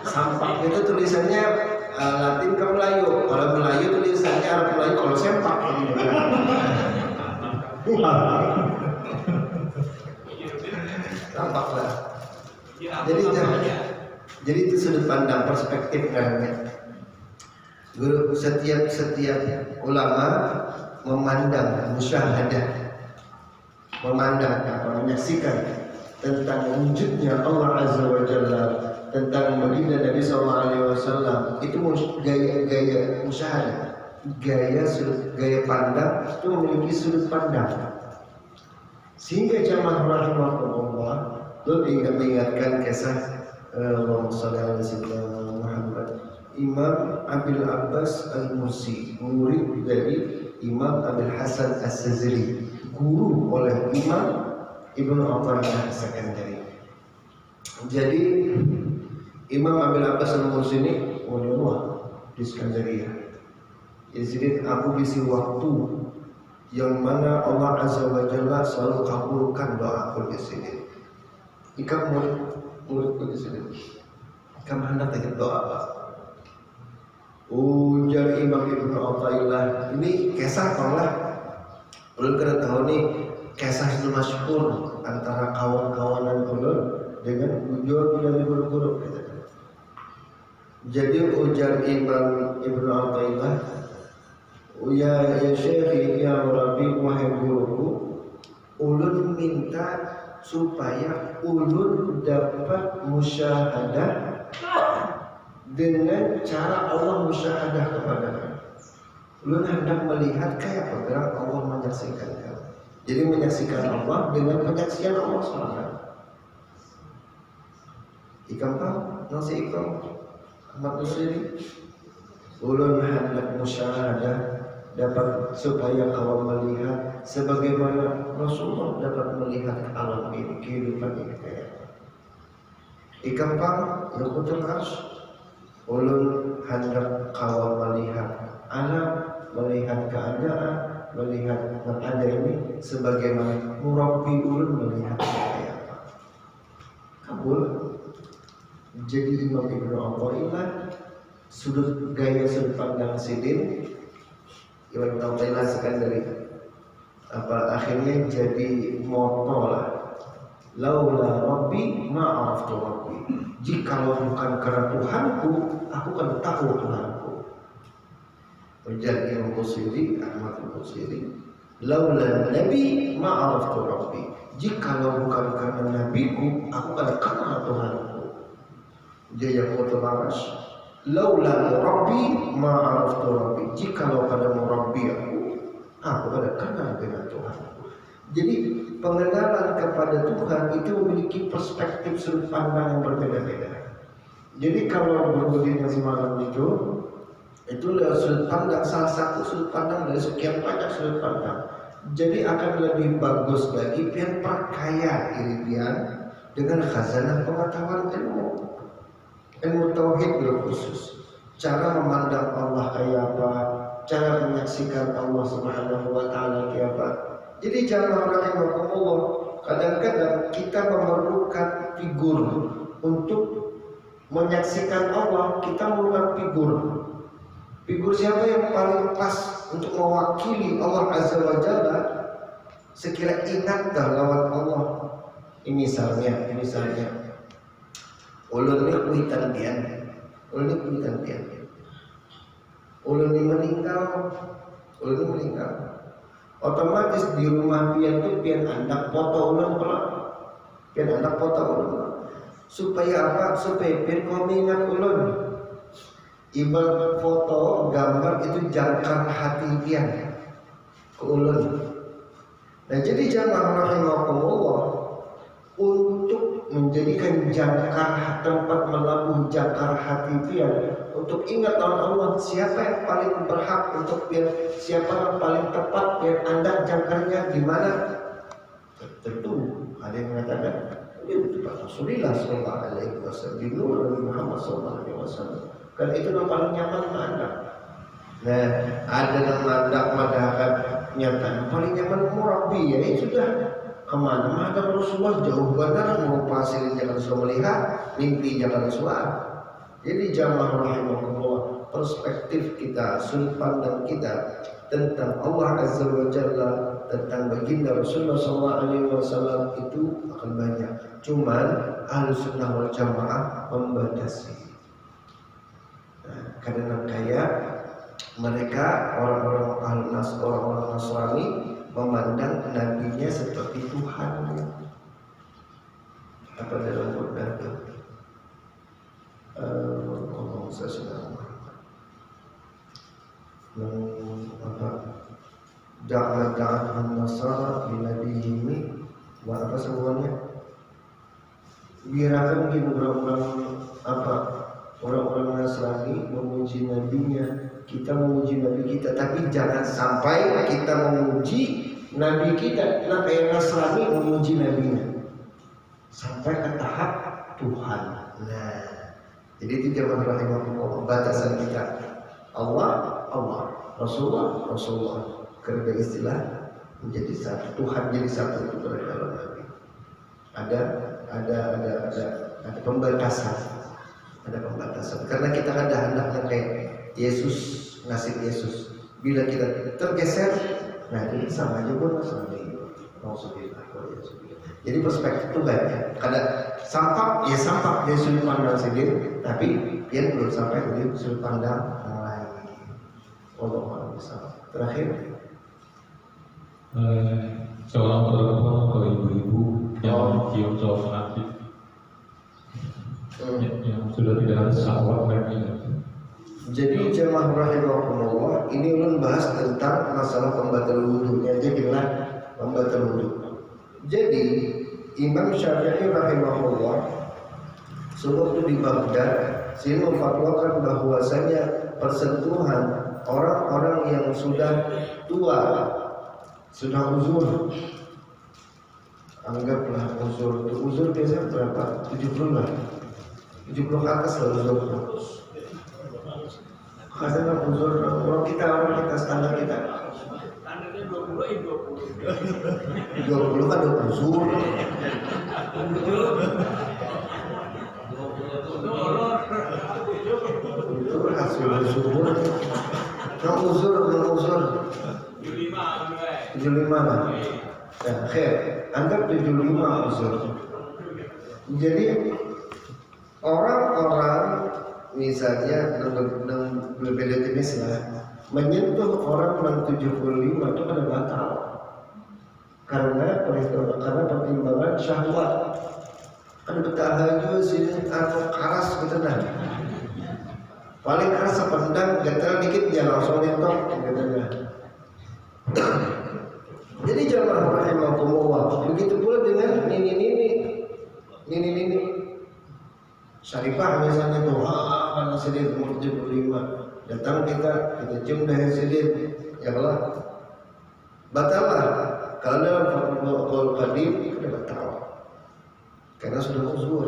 sampak itu tulisannya Latin ke Melayu. Kalau Melayu tulisannya Arab Melayu. Kalau sempak tampak lah. Jadi itu sudut pandang perspektif kan. Guru setiap ulama memandang musyahadah, menyaksikan tentang wujudnya Allah Azza wa Jalla, tentang baginda Nabi SAW. Itu gaya musyahadah, gaya pandang itu memiliki sudut pandang. Sehingga jamaah rahimahullah lebih mengingatkan kisah Allahumma shalli ala sayyidina Muhammad, Imam Abil Abbas Al-Mursi, murid dari Imam Abil Hasan As-Sazili, guru oleh Imam Ibnu Athaillah As-Sakandari. Jadi Imam Abil Abbas Al-Mursi ini waliullah, di Skandaria. Jadi aku isi waktu yang mana Allah Azza wa Jalla selalu kabulkan doaku di sini. Ikam muridku di sini. Ikam hendak tanya doa apa? Ujar Imam Ibnu Athaillah, ini kisah Allah. Ulun kena tahu nih kisah itu masyhur antara kawan-kawanan ulun dengan bujur dari guru-guru. Jadi ujar Imam Ibnu Athaillah, ya Syekh, ya Rabbi, wahai guruku, ulun minta supaya ulun dapat musyahadah dengan cara Allah musyahadah kepada kami. Ulun hendak melihat kayak apa Allah menyaksikan kami. Jadi menyaksikan Allah dengan penyaksian Allah SWT. Ikam tahu nasi ikam Ahmad Nusiri. Ulun hendak musyahadah dapat supaya kau melihat sebagaimana Rasulullah dapat melihat alam ini, kehidupan ini kayak ikam pang yakutul ars. Ulun hendak kau melihat alam, melihat keadaan, melihat yang ada ini sebagaimana murabbi ulun melihat kayak apa. Kabul. Jadi Imam Ibnu Athaillah sudut pandang sidin Imam Ibnu Athaillah Skandari akhirnya jadi moto lah. Laula Rabbi ma'araftu Rabbi. Jikalau bukan karena Tuhanku, aku kan tahu Tuhanku. Ujar Imam Busiri, Ahmad Busiri, laula Nabi ma'araftu Rabbi. Jikalau bukan karena Nabiku, aku kan kenal Tuhanku. Jaya Qutb Aras, laula Rabbi ma'araftu Rabbi. Jikalau pada Rabbi aku pada kenal dengan Tuhan. Jadi pengenalan kepada Tuhan itu memiliki perspektif sudut pandang yang berbeda-beda. Jadi kalau berbudaya semalam itu adalah sudut pandang, salah satu sudut pandang dari sekian banyak sudut pandang. Jadi akan lebih bagus lagi biar perkaya diri dia dengan khazanah pengetahuan ilmu tauhid berkhusus. Cara memandang Allah kayak apa, cara menyaksikan Allah Subhanahu wa taala kayak apa. Jadi jangan rahimakumullah, kadang-kadang kita memerlukan figur untuk menyaksikan Allah. Kita memerlukan figur. Figur siapa yang paling pas untuk mewakili Allah Azza wa Jalla? Sekira ingat dah lawan Allah. Ini misalnya ulun ni kuitan tian. Ulun ni meninggal. Otomatis di rumah pian tu pian anak foto ulun pula. Supaya apa? Supaya pian kau ingat ulun. Ibarat foto, gambar itu jangkar hati pian ke ulun. Nah jadi jangan rahimakumullah, untuk menjadikan jangkar tempat melabuh jangkar hati pian, untuk ingat Allah, siapa yang paling berhak untuk pian, siapa yang paling tepat pian anda jangkarnya di mana? Tentu ada yang mengatakan itu Rasulullah sallallahu alaihi wasallam, di Nabi Muhammad sallallahu alaihi wasallam. Kan itu yang paling nyaman anda. Nah, ada yang madahkan nyata yang paling nyaman murabbi, ya itu sudah kemana ada Rasulullah jauh benar merupa hasil jangan sudah melihat, mimpi jangan suara. Jadi jamaah rahimahullah, perspektif kita, sudut pandang kita tentang Allah Azza wa Jalla, tentang baginda Rasulullah SAW itu akan banyak. Cuman Ahlussunnah wal Jamaah membatasi. Nah, karena kayak mereka orang-orang Nasrani memandang nabinya seperti Tuhan. Apa dalam Quran itu? Ngomong sesuatu. Da'at Nasara binabihimi wa apa semuanya? Biarkan mungkin orang-orang Nasrani memuji nabinya, kita memuji nabi kita, tapi jangan sampai kita memuji nabi kita, nah kayak Nasrani memuji nabinya sampai ke tahap Tuhan. Nah, jadi itu jamaah rahimahullah, batasan kita. Allah, Allah, Rasulullah, Rasulullah. Karena istilah menjadi satu, Tuhan jadi satu itu berada dalam hati. Ada pembatasan, Karena kita ada hendaknya kayak Yesus, nasib Yesus. Bila kita tergeser, nah itu sama aja pun masalah ini. Jadi perspektif itu banyak. Kadang sampak dari sudut pandang sendiri, tapi dia belum sampai dari sudut pandang yang lain. Allah Taala. Terakhir, seorang perempuan atau ibu-ibu yang mencium cowok pengantin yang sudah tidak ada syahwat lagi. Jadi jemaah rahimakumullah, ini ulun bahas tentang masalah pembatal wudunya aja gimana pembatal wudu. Jadi Imam Syafi'i rahimahullah sewaktu di Baghdad sini memfatwakan bahwasanya persentuhan orang-orang yang sudah tua, sudah uzur, anggaplah uzur biasanya berapa? 70 lah, 70 ke atas lah uzur. Karena uzur orang kita standar kita 20 kan udah uzur. Itu hasil uzur. Yang uzur 75 lah. Ya, anggap 75 uzur. Jadi orang-orang misalnya berbeda jenis lah, menyentuh orang 75 itu pada batal karena pertimbangan syahwat. Kan betahaju sini atau keras gitu nah, paling keras sependang gatal dikit dia langsung nyentok gitu nah. Jadi jamaah rahimakumullah, begitu pula dengan nini Syarifah misalnya tuh, mana sedih umur 75, datang kita cium dahi sedih, ya Allah, batal lah. Kalau dalam qaul qadim kita batal, karena sudah uzur,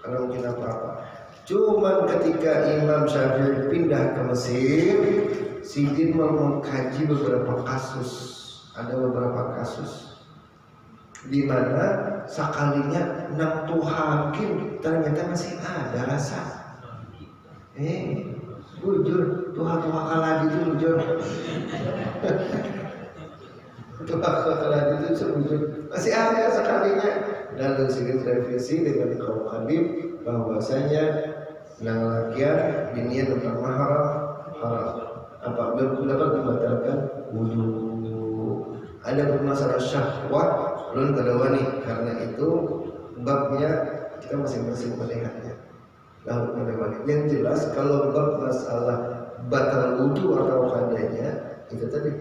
karena mungkin apa-apa. Cuman ketika Imam Syafi'i pindah ke Mesir, Sidin mau mengkaji beberapa kasus, ada beberapa kasus di mana sekalinya nang hakim ternyata masih ada rasa. Bujur Tuhan kalah itu bujur. Tuhan kalah itu sebujur masih ada sekalinya. Lalu sedikit revisi dengan kaum habib bahwasanya nang lakian binian tentang mahram haram. Apa dapat membatalkan wudu. Ada bermasalah syahwat belum kedawani, karena itu babnya kita masing-masing melihatnya. Lalu kedawani yang jelas kalau bab masalah batal wudu atau kadanya itu tadi,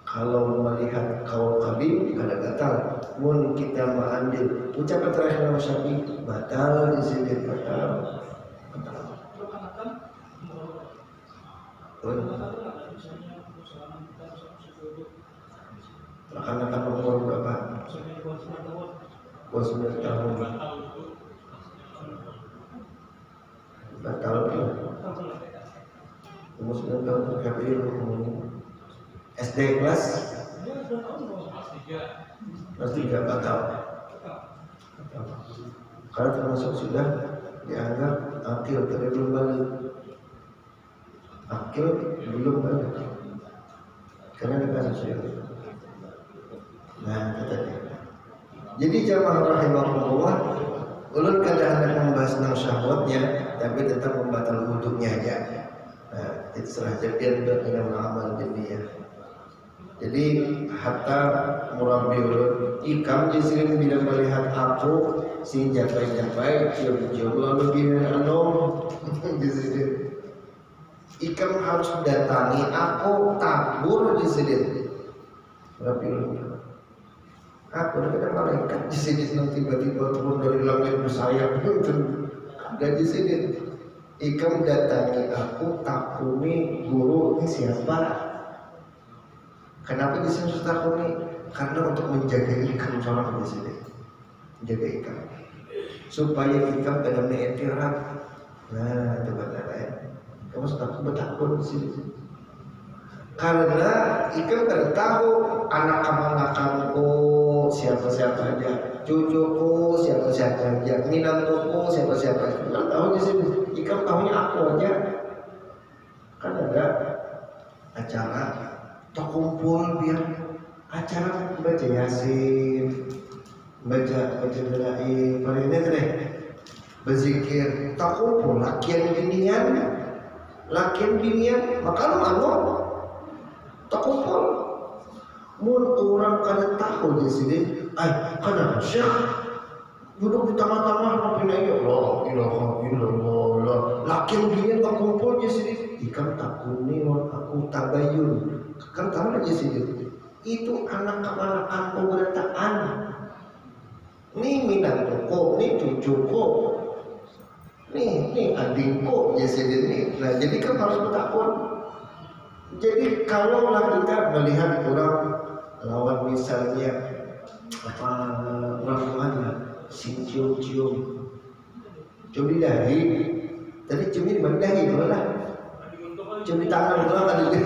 kalau melihat kaul qadim ada batal. Mun kita mengambil ucapan terakhir Imam Syafi'i batal di sini batal. Akan umur berapa? 29 tahun. Batal ya. Umur 9 tahun KPI SD kelas 3 batal. Karena termasuk sudah dianggap akil, tapi belum balik. Akil belum balik. Karena ada kasus ya. Nah, katanya. Jadi jamaah rahimahullah, ulun kadang hendak membahas tentang syahwatnya, tapi tetap membatal wudhunya aja. Nah, itu salah jadian dengan amal jadinya. Jadi hatta murabbi ulun ikam di sini bila melihat aku si japai-japai cium-cium lalu gini di sini. Ikam harus datangi aku tabur di sini. Murabbi ulun. Aku ada malaikat di sini tiba-tiba turun dari langit bersayap ada di sini. Ikam datangi aku takuni guru ini siapa? Kenapa di sini takuni? Karena untuk menjaga ikam seorang di sini, menjaga ikam supaya ikam dalam iktiraf. Nah, coba ya. Terus aku bertakun di sini. Karena ikam tidak tahu anak keponakanku siapa-siapa aja, cucuku siapa-siapa aja, minantuku siapa-siapa aja. Nggak tahu di sini. Ikam tahunya aku aja. Kan ada acara, tak kumpul biar acara baca yasin, baca doain, paling ini deh, berzikir, tak kumpul, lakian binian, maka lu anu tak kumpul. Mun orang kada tahu di sini, kada syekh duduk di tengah-tengah ngapain ya Allah, ilaha illallah. Lakian binian tak kumpul di sini, ikan takuni aku tabayun. Kan tahu di sini. Itu anak keponakan pemberitaan. Nih minantuku, nih cucuku, nih adikku ya sini. Nah jadi kan harus bertakun. Jadi kalaulah kita melihat orang lawan misalnya orang cium-cium, cium di dahi, tadi ciumin dahi malah, cium di tangan itu tadi.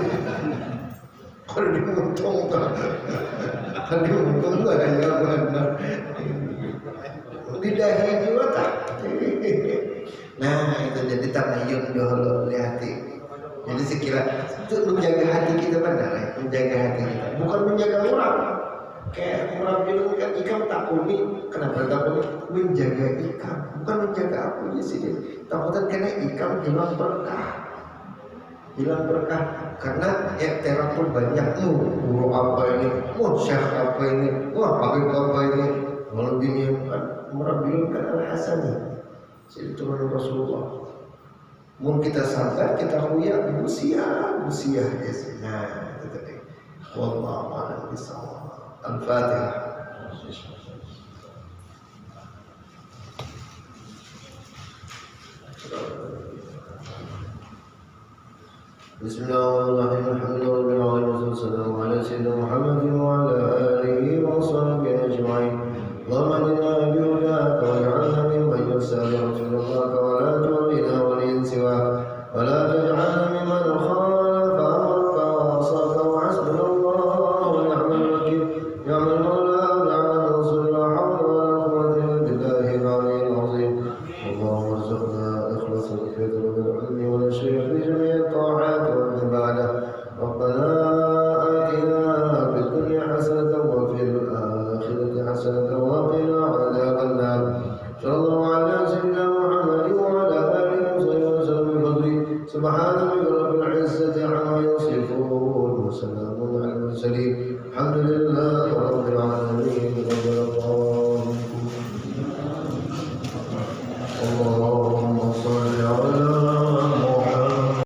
Kalau diuntung nggak ada jawaban. Di dahi juga tak. Nah itu jadi tamayun dahulu hati. Jadi sekira itu menjaga hati kita benar ya, menjaga hati kita, bukan menjaga orang. Kayak orang bilang kan ikan takuni, kenapa takuni? Menjaga ikan, bukan menjaga aku di sini. Takutan karena ikan hilang berkah, karena ya terapun banyak tuh, guru apa ini, syekh apa ini, habib apa ini, kalau dunia kan orang bilang kan alasan nih, jadi turun Rasulullah. Mun kita sabar, kita huya, busiah ya sih. Nah, itu tadi. Wallahu a'lam bishawab. Al-Fatihah. Bismillahirrahmanirrahim. Alhamdulillahirabbil alamin. Ala sayyidina Muhammadin wa ala alihi wa sahbihi ajma'in. Allahumma inna bi'udaka wa ja'alna mimman yusalihu rasulullah wa la tu'lina wa linsiwa wa la taj'alna mimman khalafa amraka wa asaka wa hasbunallahu wa ni'mal wakil ni'mal mawla wa ni'mal nasir la hawla wa la quwwata illa billahi al-'aliyyil 'azim. Allahumma arzuqna ikhlasan fi talabil 'ilmi wa nashrihi fi jami'i at-ta'at wal ibadah. Rabbana atina fid dunya hasanatan wa fil akhirati hasanatan wa qina 'adzaban nar. Sallallahu ala sayyidina Muhammad wa ala alihi wa sahbihi wa sallam. Subhana rabbika rabbil izzati 'amma yasifun wa salamun 'alal mursalin.